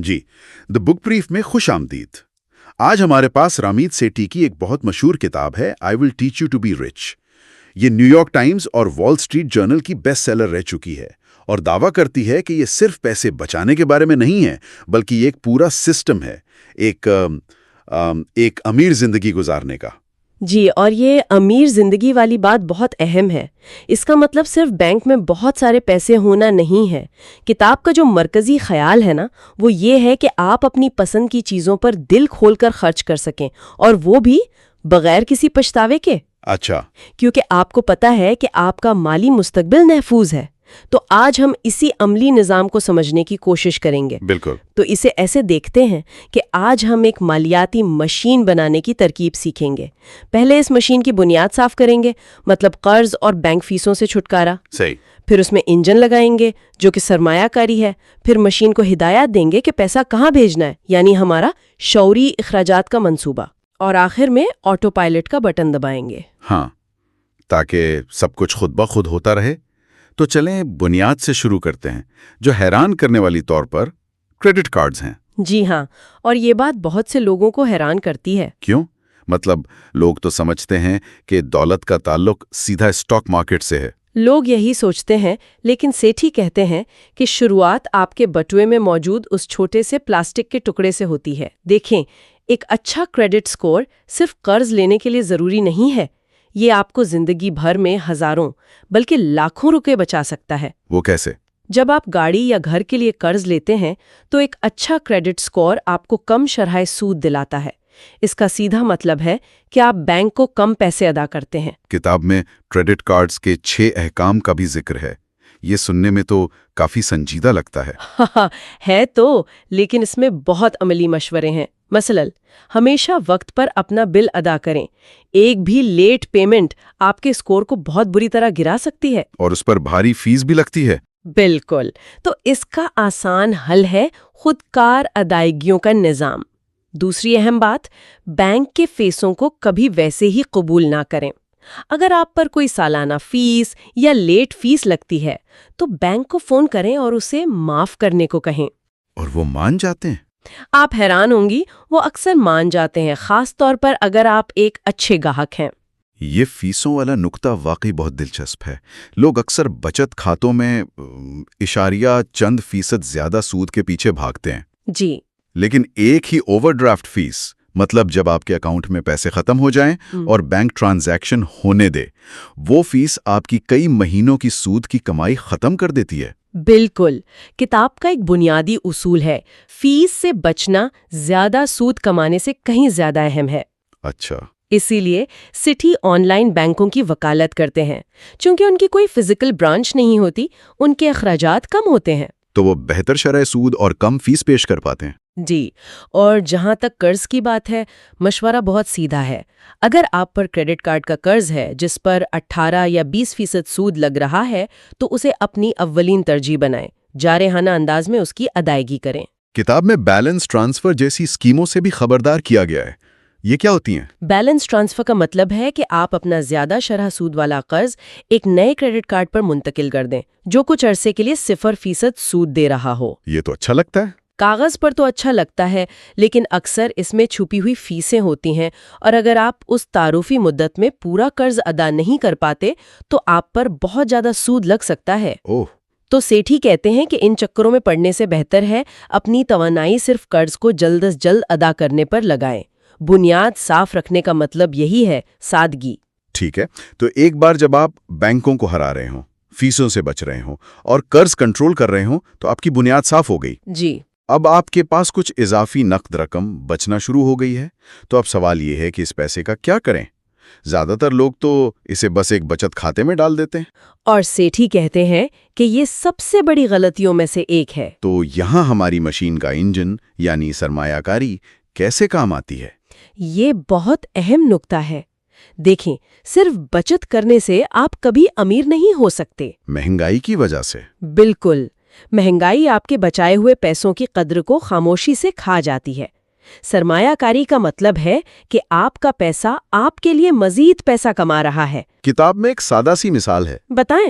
جی، دا بک brief میں خوش آمدید۔ آج ہمارے پاس رامید سیٹھی کی ایک بہت مشہور کتاب ہے I will teach you to be rich. یہ نیو یارک ٹائمز اور وال اسٹریٹ جرنل کی بیسٹ سیلر رہ چکی ہے اور دعویٰ کرتی ہے کہ یہ صرف پیسے بچانے کے بارے میں نہیں ہے بلکہ یہ ایک پورا سسٹم ہے، ایک امیر زندگی گزارنے کا۔ جی، اور یہ امیر زندگی والی بات بہت اہم ہے۔ اس کا مطلب صرف بینک میں بہت سارے پیسے ہونا نہیں ہے۔ کتاب کا جو مرکزی خیال ہے نا، وہ یہ ہے کہ آپ اپنی پسند کی چیزوں پر دل کھول کر خرچ کر سکیں، اور وہ بھی بغیر کسی پچھتاوے کے۔ اچھا، کیونکہ آپ کو پتہ ہے کہ آپ کا مالی مستقبل محفوظ ہے۔ تو آج ہم اسی عملی نظام کو سمجھنے کی کوشش کریں گے۔ بالکل۔ تو اسے ایسے دیکھتے ہیں کہ آج ہم ایک مالیاتی مشین بنانے کی ترکیب سیکھیں گے۔ پہلے اس مشین کی بنیاد صاف کریں گے، مطلب قرض اور بینک فیسوں سے چھٹکارا۔ صحیح۔ پھر اس میں انجن لگائیں گے جو کہ سرمایہ کاری ہے۔ پھر مشین کو ہدایات دیں گے کہ پیسہ کہاں بھیجنا ہے، یعنی ہمارا شعوری اخراجات کا منصوبہ۔ اور آخر میں آٹو پائلٹ کا بٹن دبائیں گے۔ ہاں، تاکہ سب کچھ خود بخود ہوتا رہے۔ تو چلیں بنیاد سے شروع کرتے ہیں، جو حیران کرنے والی طور پر کریڈٹ کارڈز ہیں۔ جی ہاں، اور یہ بات بہت سے لوگوں کو حیران کرتی ہے۔ کیوں؟ مطلب لوگ تو سمجھتے ہیں کہ دولت کا تعلق سیدھا اسٹاک مارکیٹ سے ہے۔ لوگ یہی سوچتے ہیں، لیکن سیٹھی کہتے ہیں کہ شروعات آپ کے بٹوے میں موجود اس چھوٹے سے پلاسٹک کے ٹکڑے سے ہوتی ہے۔ دیکھیں، ایک اچھا کریڈٹ سکور صرف قرض لینے کے لیے ضروری نہیں ہے، یہ آپ کو زندگی بھر میں ہزاروں بلکہ لاکھوں روپے بچا سکتا ہے۔ وہ کیسے؟ جب آپ گاڑی یا گھر کے لیے قرض لیتے ہیں تو ایک اچھا کریڈٹ سکور آپ کو کم شرح سود دلاتا ہے۔ اس کا سیدھا مطلب ہے کہ آپ بینک کو کم پیسے ادا کرتے ہیں۔ کتاب میں کریڈٹ کارڈز کے 6 احکام کا بھی ذکر ہے۔ یہ سننے میں تو کافی سنجیدہ لگتا ہے۔ ہے تو، لیکن اس میں بہت عملی مشورے ہیں۔ مثلا ہمیشہ وقت پر اپنا بل ادا کریں۔ ایک بھی لیٹ پیمنٹ آپ کے اسکور کو بہت بری طرح گرا سکتی ہے۔ اور اس پر بھاری فیس بھی لگتی ہے۔ بالکل۔ تو اس کا آسان حل ہے خود کار ادائیگیوں کا نظام۔ دوسری اہم بات، بینک کے فیسوں کو کبھی ویسے ہی قبول نہ کریں۔ اگر آپ پر کوئی سالانہ فیس یا لیٹ فیس لگتی ہے تو بینک کو فون کریں اور اسے معاف کرنے کو کہیں۔ اور وہ مان جاتے ہیں؟ آپ حیران ہوں گی، وہ اکثر مان جاتے ہیں، خاص طور پر اگر آپ ایک اچھے گاہک ہیں۔ یہ فیسوں والا نقطہ واقعی بہت دلچسپ ہے۔ لوگ اکثر بچت کھاتوں میں اشاریہ چند فیصد زیادہ سود کے پیچھے بھاگتے ہیں۔ جی، لیکن ایک ہی اوور ڈرافٹ فیس، مطلب جب آپ کے اکاؤنٹ میں پیسے ختم ہو جائیں اور بینک ٹرانزیکشن ہونے دے، وہ فیس آپ کی کئی مہینوں کی سود کی کمائی ختم کر دیتی ہے۔ بالکل۔ کتاب کا ایک بنیادی اصول ہے، فیس سے بچنا زیادہ سود کمانے سے کہیں زیادہ اہم ہے۔ اچھا۔ اسی لیے سٹی آن لائن بینکوں کی وکالت کرتے ہیں۔ چونکہ ان کی کوئی فزیکل برانچ نہیں ہوتی، ان کے اخراجات کم ہوتے ہیں۔ تو وہ بہتر شرح سود اور کم فیس پیش کر پاتے ہیں۔ جی، اور جہاں تک قرض کی بات ہے، مشورہ بہت سیدھا ہے۔ اگر آپ پر کریڈٹ کارڈ کا قرض ہے جس پر 18 یا 20% سود لگ رہا ہے تو اسے اپنی اولین ترجیح بنائیں، جارحانہ انداز میں اس کی ادائیگی کریں۔ کتاب میں بیلنس ٹرانسفر جیسی اسکیموں سے بھی خبردار کیا گیا ہے۔ یہ کیا ہوتی ہیں؟ بیلنس ٹرانسفر کا مطلب ہے کہ آپ اپنا زیادہ شرح سود والا قرض ایک نئے کریڈٹ کارڈ پر منتقل کر دیں جو کچھ عرصے کے لیے 0% سود دے رہا ہو۔ یہ تو اچھا لگتا ہے۔ کاغذ پر تو اچھا لگتا ہے، لیکن اکثر اس میں چھپی ہوئی فیسیں ہوتی ہیں، اور اگر آپ اس تعارفی مدت میں پورا قرض ادا نہیں کر پاتے تو آپ پر بہت زیادہ سود لگ سکتا ہے۔ اوہ۔ تو سیٹھی کہتے ہیں کہ ان چکروں میں پڑنے سے بہتر ہے اپنی توانائی صرف قرض کو جلد از جلد ادا کرنے پر لگائیں۔ بنیاد صاف رکھنے کا مطلب یہی ہے، سادگی۔ ٹھیک ہے، تو ایک بار جب آپ بینکوں کو ہرا رہے ہوں، فیسوں سے بچ رہے ہوں اور قرض کنٹرول کر رہے ہوں تو آپ کی بنیاد صاف ہو گئی۔ جی، اب آپ کے پاس کچھ اضافی نقد رقم بچنا شروع ہو گئی ہے، تو اب سوال یہ ہے کہ اس پیسے کا کیا کریں؟ زیادہ تر لوگ تو اسے بس ایک بچت کھاتے میں ڈال دیتے ہیں۔ اور سیٹھی کہتے ہیں کہ یہ سب سے بڑی غلطیوں میں سے ایک ہے۔ تو یہاں ہماری مشین کا انجن یعنی سرمایہ کاری کیسے کام آتی ہے؟ یہ بہت اہم نکتہ ہے۔ دیکھیں، صرف بچت کرنے سے آپ کبھی امیر نہیں ہو سکتے۔ مہنگائی کی وجہ سے؟ بالکل، مہنگائی آپ کے بچائے ہوئے پیسوں کی قدر کو خاموشی سے کھا جاتی ہے۔ سرمایہ کاری کا مطلب ہے کہ آپ کا پیسہ آپ کے لیے مزید پیسہ کما رہا ہے۔ کتاب میں ایک سادہ سی مثال ہے۔ بتائیں۔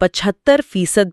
75%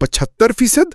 75%?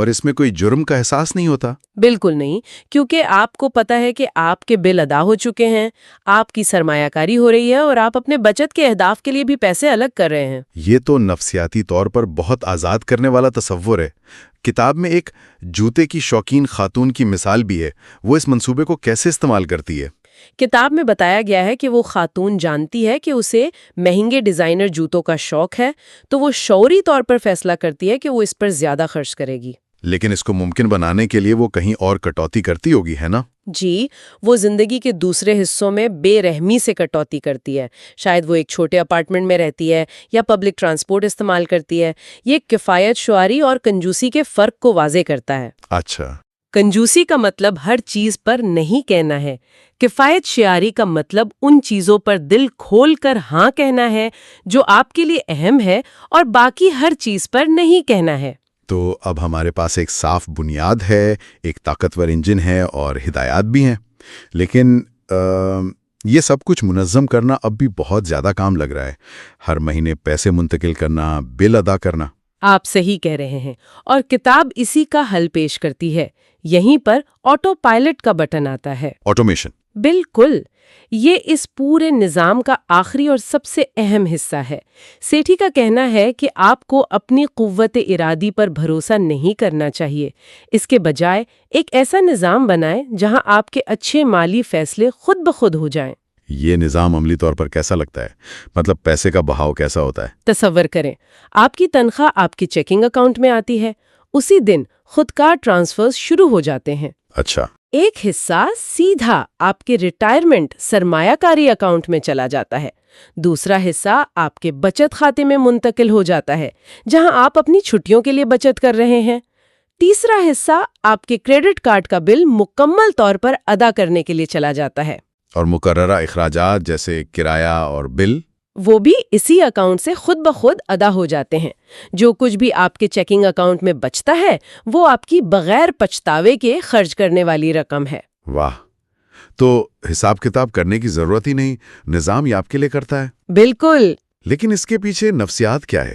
اور اس میں کوئی جرم کا احساس نہیں ہوتا؟ بالکل نہیں، کیونکہ آپ کو پتا ہے کہ آپ کے بل ادا ہو چکے ہیں، آپ کی سرمایہ کاری ہو رہی ہے اور آپ اپنے بچت کے اہداف کے لیے بھی پیسے الگ کر رہے ہیں۔ یہ تو نفسیاتی طور پر بہت آزاد کرنے والا تصور ہے۔ کتاب میں ایک جوتے کی شوقین خاتون کی مثال بھی ہے، وہ اس منصوبے کو کیسے استعمال کرتی ہے؟ کتاب میں بتایا گیا ہے کہ وہ خاتون جانتی ہے کہ اسے مہنگے ڈیزائنر جوتوں کا شوق ہے، تو وہ شعوری طور پر فیصلہ کرتی ہے کہ وہ اس پر زیادہ خرچ کرے گی۔ لیکن اس کو ممکن بنانے کے لیے وہ کہیں اور کٹوتی کرتی ہوگی، ہے نا؟ جی، وہ زندگی کے دوسرے حصوں میں بے رحمی سے کٹوتی کرتی ہے۔ شاید وہ ایک چھوٹے اپارٹمنٹ میں رہتی ہے یا پبلک ٹرانسپورٹ استعمال کرتی ہے۔ یہ کفایت شعاری اور کنجوسی کے فرق کو واضح کرتا ہے۔ اچھا، کنجوسی کا مطلب ہر چیز پر نہیں کہنا ہے، کفایت شعاری کا مطلب ان چیزوں پر دل کھول کر ہاں کہنا ہے جو آپ کے لیے اہم ہے اور باقی ہر چیز پر نہیں کہنا ہے۔ تو اب ہمارے پاس ایک صاف بنیاد ہے، ایک طاقتور انجن ہے اور ہدایات بھی ہیں، لیکن یہ سب کچھ منظم کرنا اب بھی بہت زیادہ کام لگ رہا ہے۔ ہر مہینے پیسے منتقل کرنا، بل ادا کرنا۔ آپ صحیح کہہ رہے ہیں، اور کتاب اسی کا حل پیش کرتی ہے۔ یہیں پر آٹو پائلٹ کا بٹن آتا ہے۔ آٹومیشن۔ بالکل، یہ اس پورے نظام کا آخری اور سب سے اہم حصہ ہے۔ سیٹھی کا کہنا ہے کہ آپ کو اپنی قوت ارادی پر بھروسہ نہیں کرنا چاہیے، اس کے بجائے ایک ایسا نظام بنائیں جہاں آپ کے اچھے مالی فیصلے خود بخود ہو جائیں۔ یہ نظام عملی طور پر کیسا لگتا ہے؟ مطلب پیسے کا بہاؤ کیسا ہوتا ہے؟ تصور کریں، آپ کی تنخواہ آپ کی چیکنگ اکاؤنٹ میں آتی ہے، اسی دن خودکار ٹرانسفرز شروع ہو جاتے ہیں۔ اچھا، ایک حصہ سیدھا آپ کے ریٹائرمنٹ سرمایہ کاری اکاؤنٹ میں چلا جاتا ہے، دوسرا حصہ آپ کے بچت کھاتے میں منتقل ہو جاتا ہے جہاں آپ اپنی چھٹیوں کے لیے بچت کر رہے ہیں، تیسرا حصہ آپ کے کریڈٹ کارڈ کا بل مکمل طور پر ادا کرنے کے لیے چلا جاتا ہے، اور مقررہ اخراجات جیسے کرایہ اور بل؟ وہ بھی اسی اکاؤنٹ سے خود بخود ادا ہو جاتے ہیں۔ جو کچھ بھی آپ کے چیکنگ اکاؤنٹ میں بچتا ہے وہ آپ کی بغیر پچھتاوے کے خرچ کرنے والی رقم ہے۔ واہ، تو حساب کتاب کرنے کی ضرورت ہی نہیں، نظام یہ آپ کے لیے کرتا ہے۔ بالکل، لیکن اس کے پیچھے نفسیات کیا ہے؟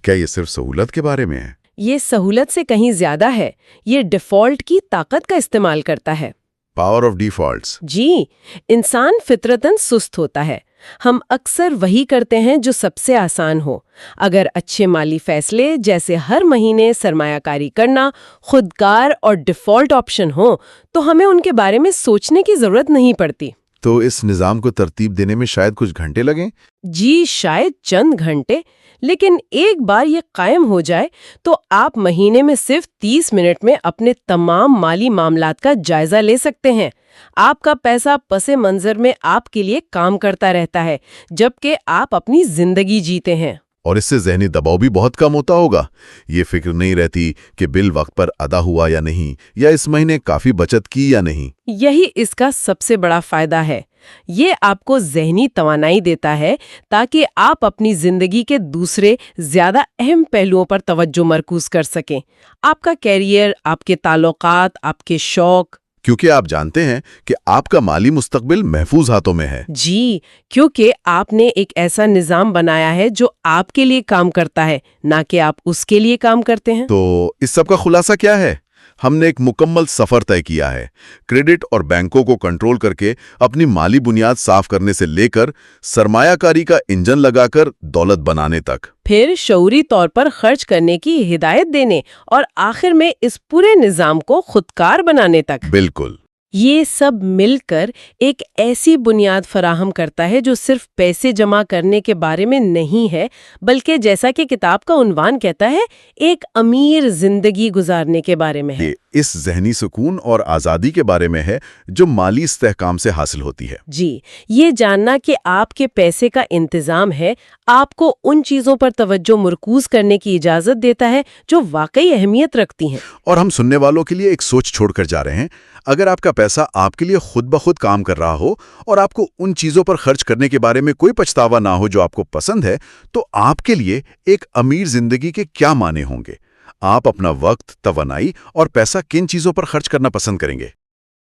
کیا یہ صرف سہولت کے بارے میں ہے؟ یہ سہولت سے کہیں زیادہ ہے، یہ ڈیفالٹ کی طاقت کا استعمال کرتا ہے۔ Power of defaults. جی، انسان فطرتاً سست ہوتا ہے۔ ہم اکثر وہی کرتے ہیں جو سب سے آسان ہو۔ اگر اچھے مالی فیصلے جیسے ہر مہینے سرمایہ کاری کرنا، خودکار اور ڈیفالٹ آپشن ہوں تو ہمیں ان کے بارے میں سوچنے کی ضرورت نہیں پڑتی۔ تو اس نظام کو ترتیب دینے میں شاید کچھ گھنٹے لگیں؟ جی، شاید چند گھنٹے، لیکن ایک بار یہ قائم ہو جائے تو آپ مہینے میں صرف 30 منٹ میں اپنے تمام مالی معاملات کا جائزہ لے سکتے ہیں۔ آپ کا پیسہ پس منظر میں آپ کے لیے کام کرتا رہتا ہے جبکہ آپ اپنی زندگی جیتے ہیں۔ اور اس سے ذہنی دباؤ بھی بہت کم ہوتا ہوگا۔ یہ فکر نہیں رہتی کہ بل وقت پر ادا ہوا یا نہیں، یا اس مہینے کافی بچت کی یا نہیں۔ یہی اس کا سب سے بڑا فائدہ ہے۔ یہ آپ کو ذہنی توانائی دیتا ہے تاکہ آپ اپنی زندگی کے دوسرے زیادہ اہم پہلوؤں پر توجہ مرکوز کر سکیں، آپ کا کیریئر، آپ کے تعلقات، آپ کے شوق۔ کیونکہ آپ جانتے ہیں کہ آپ کا مالی مستقبل محفوظ ہاتھوں میں ہے۔ جی، کیونکہ آپ نے ایک ایسا نظام بنایا ہے جو آپ کے لیے کام کرتا ہے، نہ کہ آپ اس کے لیے کام کرتے ہیں۔ تو اس سب کا خلاصہ کیا ہے؟ ہم نے ایک مکمل سفر طے کیا ہے، کریڈٹ اور بینکوں کو کنٹرول کر کے اپنی مالی بنیاد صاف کرنے سے لے کر سرمایہ کاری کا انجن لگا کر دولت بنانے تک، پھر شعوری طور پر خرچ کرنے کی ہدایت دینے، اور آخر میں اس پورے نظام کو خودکار بنانے تک۔ بالکل۔ یہ سب مل کر ایک ایسی بنیاد فراہم کرتا ہے جو صرف پیسے جمع کرنے کے بارے میں نہیں ہے، بلکہ جیسا کہ کتاب کا عنوان کہتا ہے، ایک امیر زندگی گزارنے کے بارے میں ہے۔ یہ اس ذہنی سکون اور آزادی کے بارے میں ہے جو مالی استحکام سے حاصل ہوتی ہے۔ جی، یہ جاننا کہ آپ کے پیسے کا انتظام ہے، آپ کو ان چیزوں پر توجہ مرکوز کرنے کی اجازت دیتا ہے جو واقعی اہمیت رکھتی ہیں۔ اور ہم سننے والوں کے لیے ایک سوچ چھوڑ کر جا رہے ہیں، اگر آپ کا پیسہ آپ کے لیے خود بخود کام کر رہا ہو اور آپ کو ان چیزوں پر خرچ کرنے کے بارے میں کوئی پچھتاوا نہ ہو جو آپ کو پسند ہے، تو آپ کے لیے ایک امیر زندگی کے کیا معنی ہوں گے؟ آپ اپنا وقت، توانائی اور پیسہ کن چیزوں پر خرچ کرنا پسند کریں گے؟